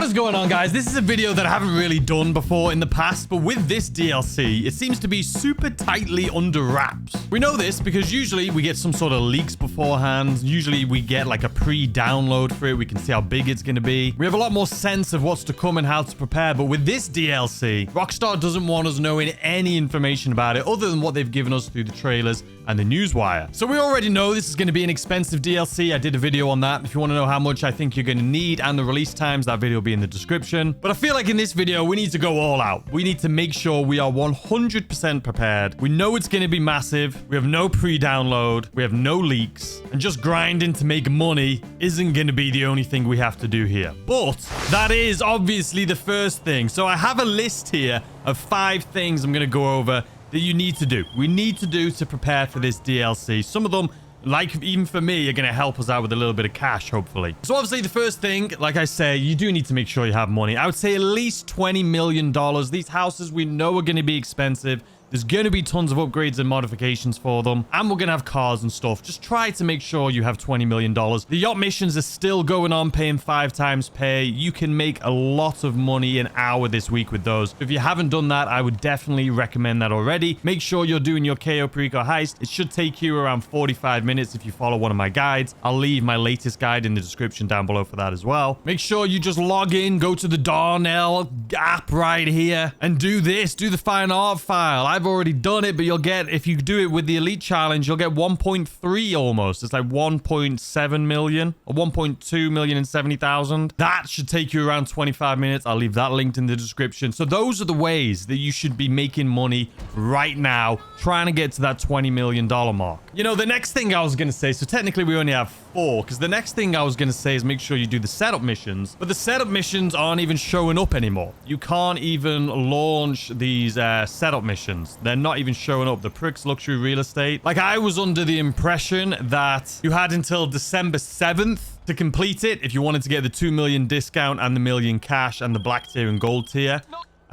What is going on, guys? This is a video that I haven't really done before in the past, but with this DLC, it seems to be super tightly under wraps. We know this because usually we get some sort of leaks beforehand. Usually we get like a pre-download for it. We can see how big it's going to be. We have a lot more sense of what's to come and how to prepare, but with this DLC, Rockstar doesn't want us knowing any information about it other than what they've given us through the trailers and the newswire. So we already know this is going to be an expensive DLC. I did a video on that. If you want to know how much I think you're going to need and the release times, that video will be in the description. But I feel like in this video, we need to go all out. We need to make sure we are 100% prepared. We know it's going to be massive. We have no pre-download. We have no leaks. And just grinding to make money isn't going to be the only thing we have to do here. But that is obviously the first thing. So I have a list here of 5 things I'm going to go over that you need to do. We need to do to prepare for this DLC. Some of them, like even for me, are going to help us out with a little bit of cash, hopefully. So obviously the first thing, like I say, you do need to make sure you have money. I would say at least $20 million. These houses we know are going to be expensive. There's going to be tons of upgrades and modifications for them. And we're going to have cars and stuff. Just try to make sure you have $20 million. The yacht missions are still going on, paying 5 times pay. You can make a lot of money an hour this week with those. If you haven't done that, I would definitely recommend that already. Make sure you're doing your Cayo Perico heist. It should take you around 45 minutes if you follow one of my guides. I'll leave my latest guide in the description down below for that as well. Make sure you just log in, go to the Darnell app right here, and do this. Do the fine art file. I've already done it, but you'll get, if you do it with the elite challenge, you'll get 1.3 almost. It's like 1.7 million or 1.2 million and 70,000. That should take you around 25 minutes. I'll leave that linked in the description. So those are the ways that you should be making money right now, trying to get to that $20 million mark. You know, the next thing I was going to say, so technically we only have 4, because the next thing I was going to say is make sure you do the setup missions, but the setup missions aren't even showing up anymore. You can't even launch these setup missions. They're not even showing up. The Pricks Luxury Real Estate. Like, I was under the impression that you had until December 7th to complete it if you wanted to get the 2 million discount and the million cash and the black tier and gold tier.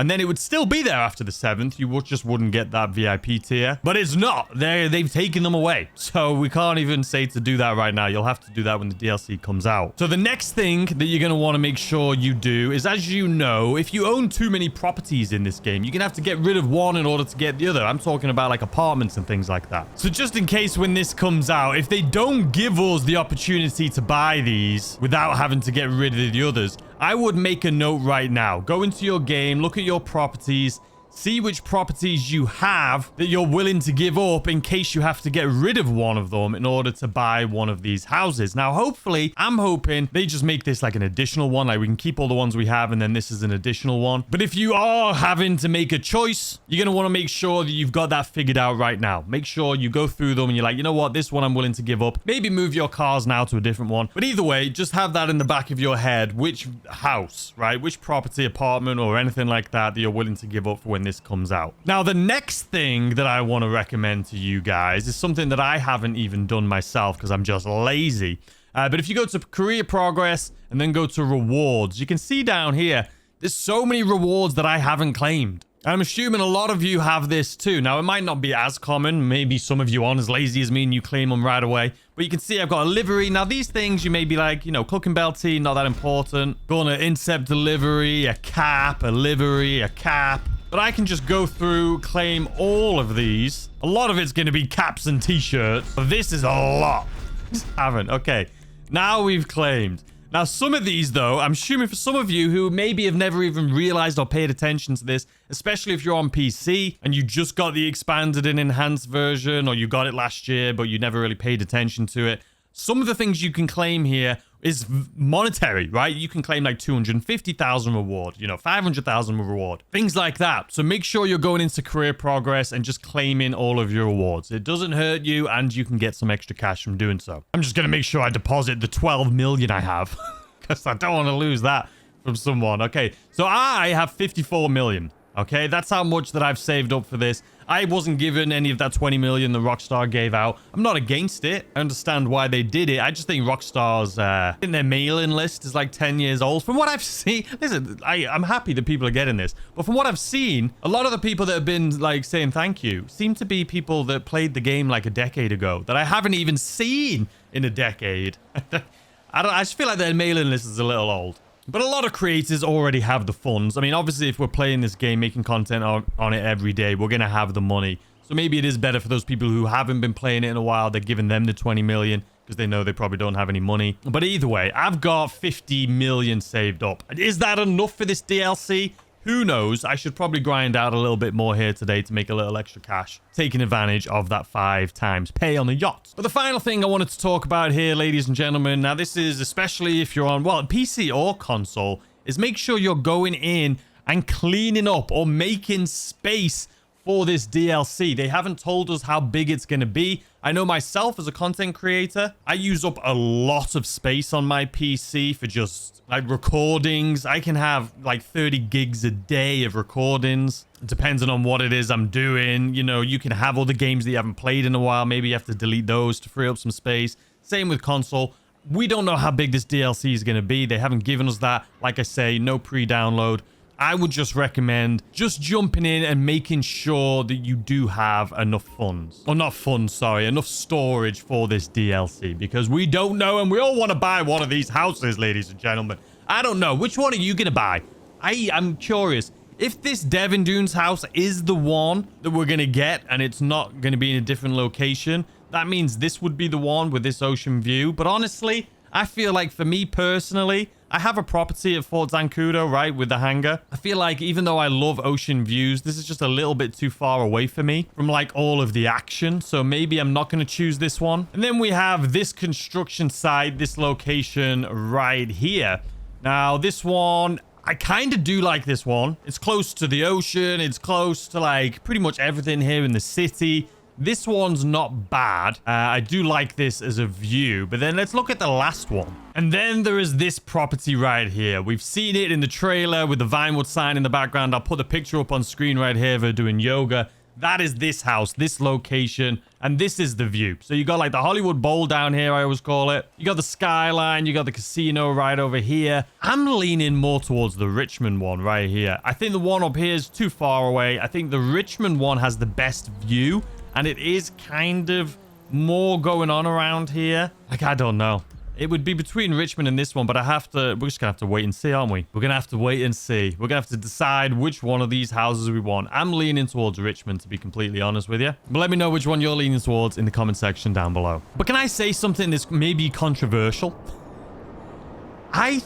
And then it would still be there after the 7th. You just wouldn't get that VIP tier. But it's not. They've taken them away. So we can't even say to do that right now. You'll have to do that when the DLC comes out. So the next thing that you're going to want to make sure you do is, as you know, if you own too many properties in this game, you're going to have to get rid of one in order to get the other. I'm talking about like apartments and things like that. So just in case when this comes out, if they don't give us the opportunity to buy these without having to get rid of the others, I would make a note right now. Go into your game, look at your properties, see which properties you have that you're willing to give up in case you have to get rid of one of them in order to buy one of these houses. Now, hopefully, I'm hoping they just make this like an additional one. Like, we can keep all the ones we have, and then this is an additional one. But if you are having to make a choice, you're going to want to make sure that you've got that figured out right now. Make sure you go through them and you're like, you know what? This one I'm willing to give up. Maybe move your cars now to a different one. But either way, just have that in the back of your head. Which house, right? Which property, apartment, or anything like that you're willing to give up for when this comes out. Now, the next thing that I want to recommend to you guys is something that I haven't even done myself because I'm just lazy. But if you go to career progress and then go to rewards, you can see down here, there's so many rewards that I haven't claimed. I'm assuming a lot of you have this too. Now, it might not be as common. Maybe some of you aren't as lazy as me and you claim them right away. But you can see I've got a livery. Now, these things you may be like, you know, Cook and Bell tea, not that important. Going to Incept delivery, a cap, a livery, a cap. But I can just go through, claim all of these. A lot of it's going to be caps and t-shirts. This is a lot. Haven't. Okay. Now we've claimed. Now, some of these, though, I'm assuming for some of you who maybe have never even realized or paid attention to this, especially if you're on PC and you just got the expanded and enhanced version, or you got it last year, but you never really paid attention to it. Some of the things you can claim here is monetary, right? You can claim like 250,000 reward, you know, 500,000 reward, things like that. So make sure you're going into career progress and just claiming all of your rewards. It doesn't hurt you, and you can get some extra cash from doing so. I'm just going to make sure I deposit the 12 million I have because I don't want to lose that from someone. Okay, so I have 54 million. Okay, that's how much that I've saved up for this. I wasn't given any of that 20 million that Rockstar gave out. I'm not against it. I understand why they did it. I just think Rockstar's in their mailing list is like 10 years old. From what I've seen, listen, I'm happy that people are getting this. But from what I've seen, a lot of the people that have been like saying thank you seem to be people that played the game like a decade ago that I haven't even seen in a decade. I just feel like their mailing list is a little old. But a lot of creators already have the funds. I mean, obviously, if we're playing this game, making content on it every day, we're going to have the money. So maybe it is better for those people who haven't been playing it in a while. They're giving them the 20 million because they know they probably don't have any money. But either way, I've got 50 million saved up. Is that enough for this DLC? Who knows? I should probably grind out a little bit more here today to make a little extra cash, taking advantage of that 5 times pay on the yacht. But the final thing I wanted to talk about here, ladies and gentlemen, now this is especially if you're on, well, PC or console, is make sure you're going in and cleaning up or making space for this DLC. They haven't told us how big it's going to be. I know myself as a content creator, I use up a lot of space on my PC for just like recordings. I can have like 30 gigs a day of recordings, depending on what it is I'm doing. You know, you can have all the games that you haven't played in a while. Maybe you have to delete those to free up some space. Same with console. We don't know how big this DLC is going to be. They haven't given us that. Like I say, no pre-download. I would just recommend just jumping in and making sure that you do have enough funds. Or not funds, sorry. Enough storage for this DLC. Because we don't know, and we all want to buy one of these houses, ladies and gentlemen. I don't know. Which one are you going to buy? I'm curious. If this Devin Dunes house is the one that we're going to get, and it's not going to be in a different location, that means this would be the one with this ocean view. But honestly, I feel like for me personally, I have a property at Fort Zancudo, right, with the hangar. I feel like even though I love ocean views, this is just a little bit too far away for me from like all of the action. So maybe I'm not going to choose this one. And then we have this construction site, this location right here. Now, this one, I kind of do like this one. It's close to the ocean. It's close to like pretty much everything here in the city. This one's not bad. I do like this as a view, but then let's look at the last one. And then there is this property right here. We've seen it in the trailer with the Vinewood sign in the background. I'll put the picture up on screen right here. They're doing yoga. That is this house, this location, and this is the view. So you got like the Hollywood Bowl down here, I always call it. You got the skyline, you got the casino right over here. I'm leaning more towards the Richmond one right here. I think the one up here is too far away. I think the Richmond one has the best view. And it is kind of more going on around here. Like, I don't know. It would be between Richmond and this one, but we're just going to have to wait and see, aren't we? We're going to have to wait and see. We're going to have to decide which one of these houses we want. I'm leaning towards Richmond, to be completely honest with you. But let me know which one you're leaning towards in the comment section down below. But can I say something that's maybe controversial? I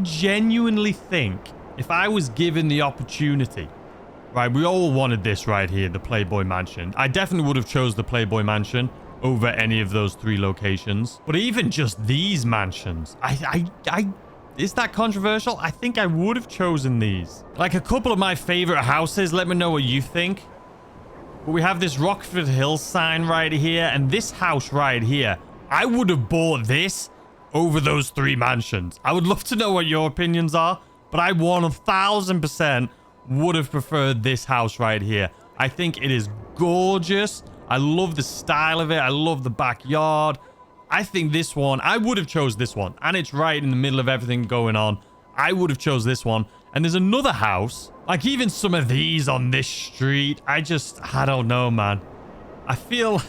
genuinely think if I was given the opportunity... Right, we all wanted this right here, the Playboy Mansion. I definitely would have chose the Playboy Mansion over any of those 3 locations. But even just these mansions, is that controversial? I think I would have chosen these. Like a couple of my favorite houses, let me know what you think. But we have this Rockford Hills sign right here, and this house right here. I would have bought this over those 3 mansions. I would love to know what your opinions are, but I 1000% would have preferred this house right here. I think it is gorgeous. I love the style of it. I love the backyard. I think this one, I would have chose this one. And it's right in the middle of everything going on. I would have chose this one. And there's another house. Like even some of these on this street. I don't know, man. I feel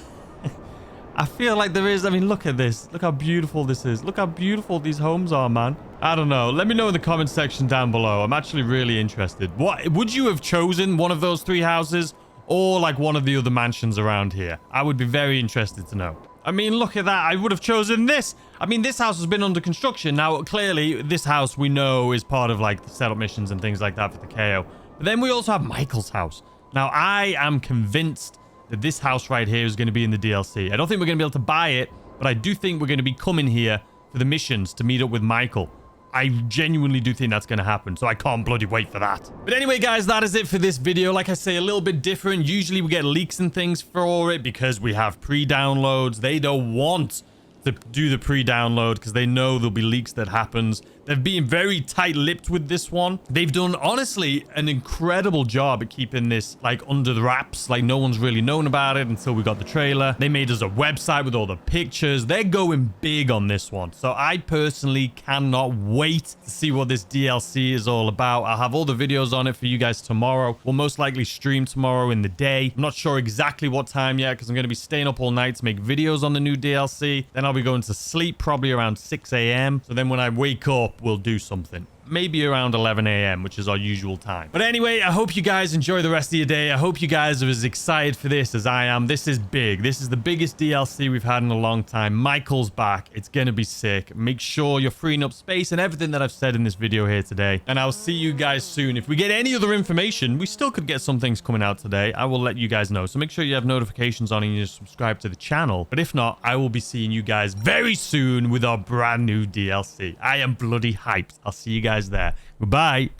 like there is. I mean, look at this. Look how beautiful this is. Look how beautiful these homes are, man. I don't know. Let me know in the comment section down below. I'm actually really interested. What would you have chosen? One of those 3 houses or like one of the other mansions around here? I would be very interested to know. I mean, look at that. I would have chosen this. I mean, this house has been under construction. Now, clearly, this house we know is part of like the setup missions and things like that for the KO. But then we also have Michael's house. Now, I am convinced that this house right here is going to be in the DLC. I don't think we're going to be able to buy it, but I do think we're going to be coming here for the missions to meet up with Michael. I genuinely do think that's going to happen, so I can't bloody wait for that. But anyway, guys, that is it for this video. Like I say, a little bit different. Usually we get leaks and things for it because we have pre-downloads. They don't want to do the pre-download because they know there'll be leaks that happens. They've been very tight-lipped with this one. They've done, honestly, an incredible job at keeping this, like, under the wraps. Like, no one's really known about it until we got the trailer. They made us a website with all the pictures. They're going big on this one. So I personally cannot wait to see what this DLC is all about. I'll have all the videos on it for you guys tomorrow. We'll most likely stream tomorrow in the day. I'm not sure exactly what time yet because I'm going to be staying up all night to make videos on the new DLC. Then I'll be going to sleep probably around 6 a.m. So then when I wake up, up, we'll do something. Maybe around 11 a.m., which is our usual time. But anyway, I hope you guys enjoy the rest of your day. I hope you guys are as excited for this as I am. This is big. This is the biggest DLC we've had in a long time. Michael's back. It's going to be sick. Make sure you're freeing up space and everything that I've said in this video here today. And I'll see you guys soon. If we get any other information, we still could get some things coming out today. I will let you guys know. So make sure you have notifications on and you subscribe to the channel. But if not, I will be seeing you guys very soon with our brand new DLC. I am bloody hyped. I'll see you guys there. Goodbye.